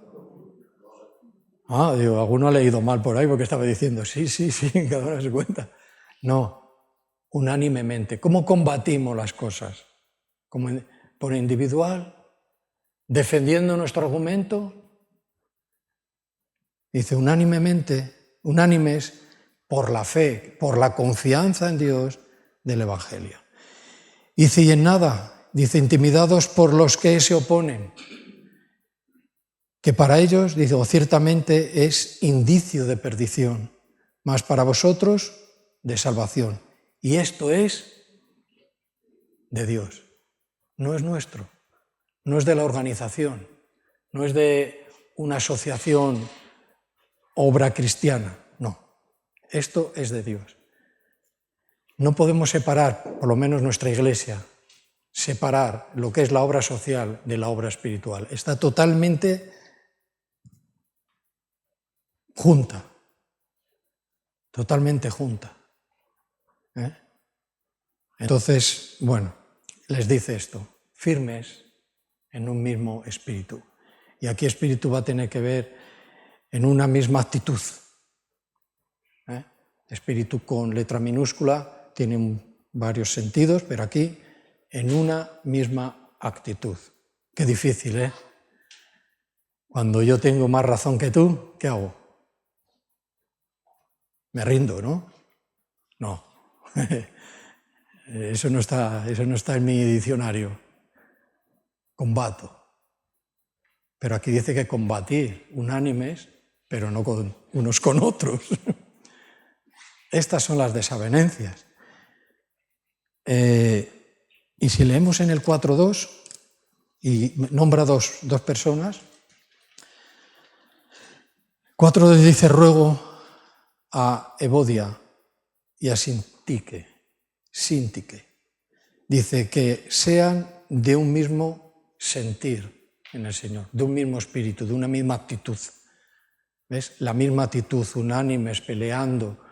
Digo, alguno ha leído mal por ahí porque estaba diciendo, sí, cada uno por su cuenta. No, unánimemente. ¿Cómo combatimos las cosas? ¿Por individual? ¿Defendiendo nuestro argumento? Dice, unánimes por la fe, por la confianza en Dios del Evangelio. Dice, y en nada, dice, intimidados por los que se oponen, que para ellos, dice, ciertamente es indicio de perdición, mas para vosotros de salvación. Y esto es de Dios, no es nuestro, no es de la organización, no es de una asociación, obra cristiana, no. Esto es de Dios. No podemos separar, por lo menos nuestra iglesia, separar lo que es la obra social de la obra espiritual. Está totalmente junta. Totalmente junta. Entonces, bueno, les dice esto, firmes en un mismo espíritu. Y aquí espíritu va a tener que ver en una misma actitud. Espíritu con letra minúscula tiene varios sentidos, pero aquí en una misma actitud. Qué difícil, ¿eh? Cuando yo tengo más razón que tú, ¿qué hago? Me rindo, ¿no? No. Eso no está en mi diccionario. Combato. Pero aquí dice que combatir unánimes, pero no unos con otros. Estas son las desavenencias. Y si leemos en el 4.2, y nombra dos personas, 4.2 dice: ruego a Evodia y a Sintique, dice que sean de un mismo sentir en el Señor, de un mismo espíritu, de una misma actitud. ¿Ves? La misma actitud, unánimes, peleando,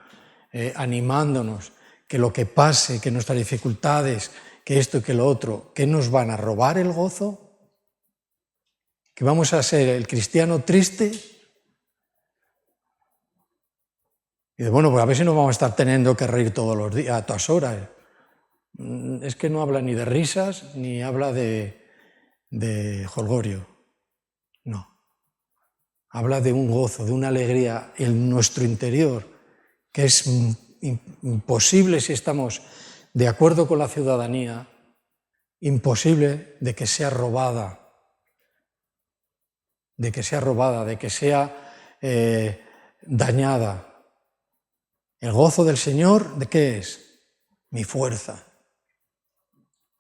animándonos, que lo que pase, que nuestras dificultades, que esto y que lo otro, ¿qué nos van a robar el gozo? ¿Que vamos a ser el cristiano triste? Y de, bueno, pues a ver si nos vamos a estar teniendo que reír todos los días, a todas horas. Es que no habla ni de risas, ni habla de jolgorio. No. Habla de un gozo, de una alegría en nuestro interior, que es imposible si estamos de acuerdo con la ciudadanía, imposible de que sea robada, de que sea dañada. El gozo del Señor, ¿de qué es? Mi fuerza.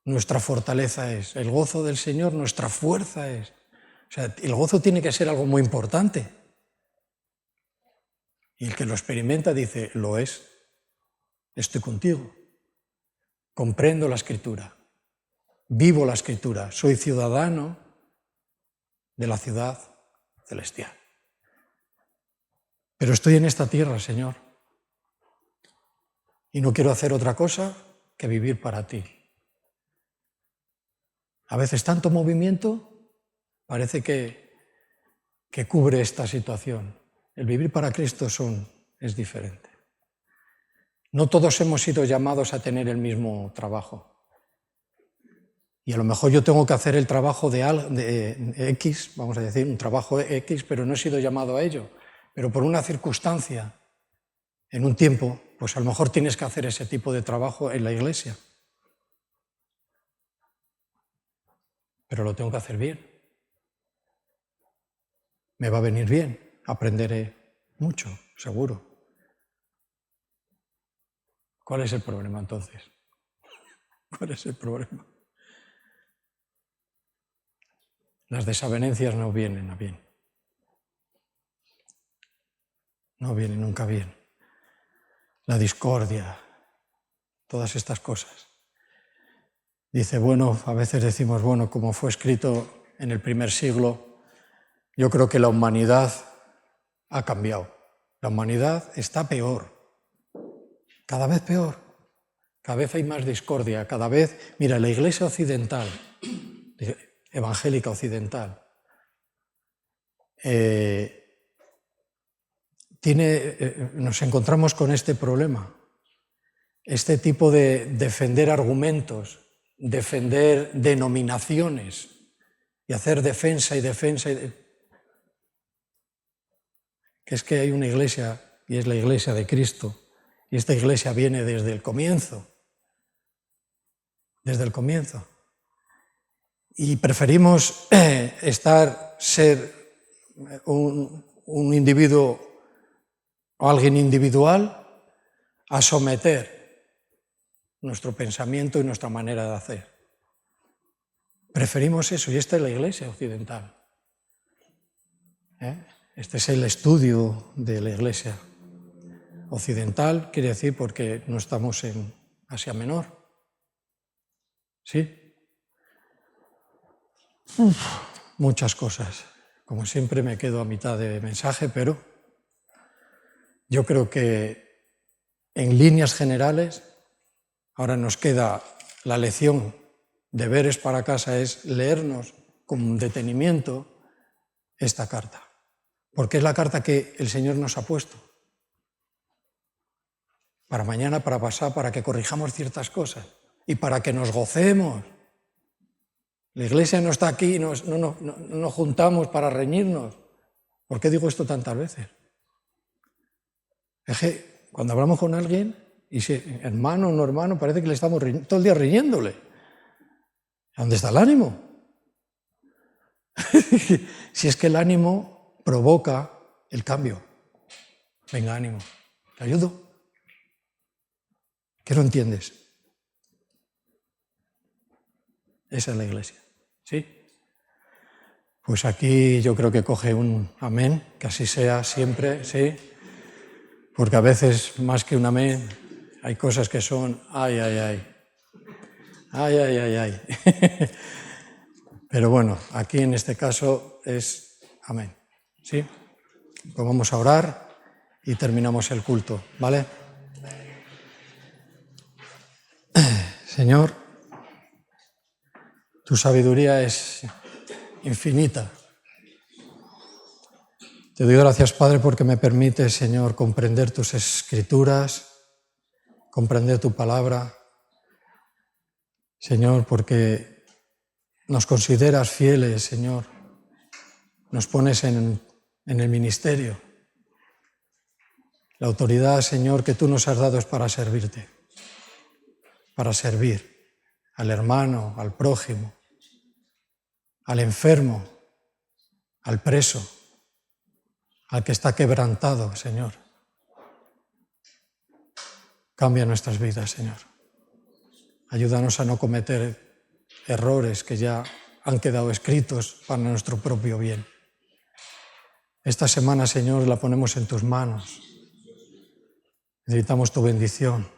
Nuestra fortaleza es. El gozo del Señor, nuestra fuerza es. O sea, el gozo tiene que ser algo muy importante. Y el que lo experimenta dice, lo es. Estoy contigo. Comprendo la Escritura. Vivo la Escritura. Soy ciudadano de la ciudad celestial. Pero estoy en esta tierra, Señor. Y no quiero hacer otra cosa que vivir para ti. A veces tanto movimiento parece que cubre esta situación. El vivir para Cristo es diferente. No todos hemos sido llamados a tener el mismo trabajo. Y a lo mejor yo tengo que hacer el trabajo de X, vamos a decir, un trabajo X, pero no he sido llamado a ello. Pero por una circunstancia, en un tiempo, pues a lo mejor tienes que hacer ese tipo de trabajo en la iglesia. Pero lo tengo que hacer bien. Me va a venir bien, aprenderé mucho, seguro. ¿Cuál es el problema entonces? ¿Cuál es el problema? Las desavenencias no vienen a bien. No vienen nunca bien. La discordia, todas estas cosas. Dice, bueno, a veces decimos, bueno, como fue escrito en el primer siglo, yo creo que la humanidad ha cambiado. La humanidad está peor, cada vez peor. Cada vez hay más discordia, cada vez... Mira, la Iglesia occidental, evangélica occidental, nos encontramos con este problema, este tipo de defender argumentos, defender denominaciones y hacer defensa y defensa. Que es que hay una iglesia y es la iglesia de Cristo y esta iglesia viene desde el comienzo. Desde el comienzo. Y preferimos ser un individuo o alguien individual a someter nuestro pensamiento y nuestra manera de hacer. Preferimos eso, y esta es la iglesia occidental. Este es el estudio de la iglesia occidental, quiere decir porque no estamos en Asia Menor. ¿Sí? Muchas cosas. Como siempre me quedo a mitad de mensaje, pero yo creo que en líneas generales ahora nos queda la lección, deberes para casa es leernos con detenimiento esta carta, porque es la carta que el Señor nos ha puesto. Para mañana, para pasado, para que corrijamos ciertas cosas y para que nos gocemos. La iglesia no está aquí, no nos juntamos para reñirnos. ¿Por qué digo esto tantas veces? Es que cuando hablamos con alguien, y si hermano o no hermano, parece que le estamos todo el día riñéndole. ¿Dónde está el ánimo? Si es que el ánimo provoca el cambio. Venga, ánimo. ¿Te ayudo? ¿Qué no entiendes? Esa es la iglesia. ¿Sí? Pues aquí yo creo que coge un amén, que así sea siempre, ¿sí? Porque a veces, más que un amén, hay cosas que son ay, ay, ay. Ay, ay, ay, ay. Pero bueno, aquí en este caso es amén. ¿Sí? Pues vamos a orar y terminamos el culto, ¿vale? Señor, tu sabiduría es infinita. Te doy gracias, Padre, porque me permites, Señor, comprender tus escrituras, comprender tu palabra. Señor, porque nos consideras fieles, Señor. Nos pones en el ministerio. La autoridad, Señor, que tú nos has dado es para servirte, para servir al hermano, al prójimo, al enfermo, al preso, al que está quebrantado, Señor. Cambia nuestras vidas, Señor. Ayúdanos a no cometer errores que ya han quedado escritos para nuestro propio bien. Esta semana, Señor, la ponemos en tus manos. Necesitamos tu bendición.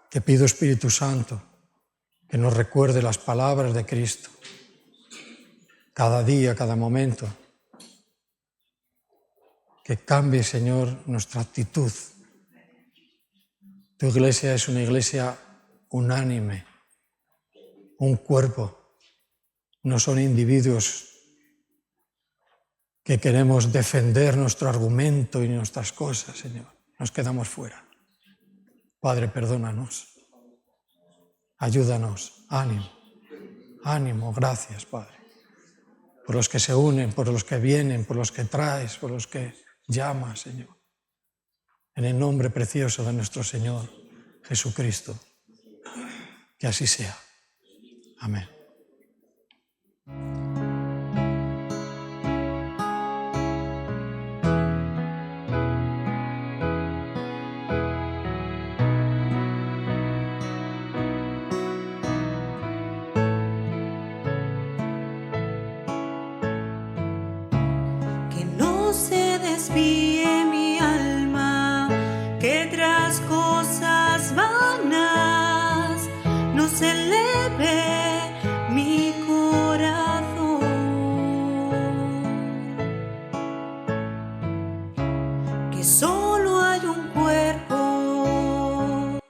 Te pido, Espíritu Santo, que nos recuerde las palabras de Cristo. Cada día, cada momento. Que cambie, Señor, nuestra actitud. Tu iglesia es una iglesia unánime, un cuerpo. No son individuos que queremos defender nuestro argumento y nuestras cosas, Señor. Nos quedamos fuera. Padre, perdónanos. Ayúdanos. Ánimo. Ánimo. Gracias, Padre. Por los que se unen, por los que vienen, por los que traes, por los que llamas, Señor. En el nombre precioso de nuestro Señor Jesucristo. Que así sea. Amén. Que no se desvíe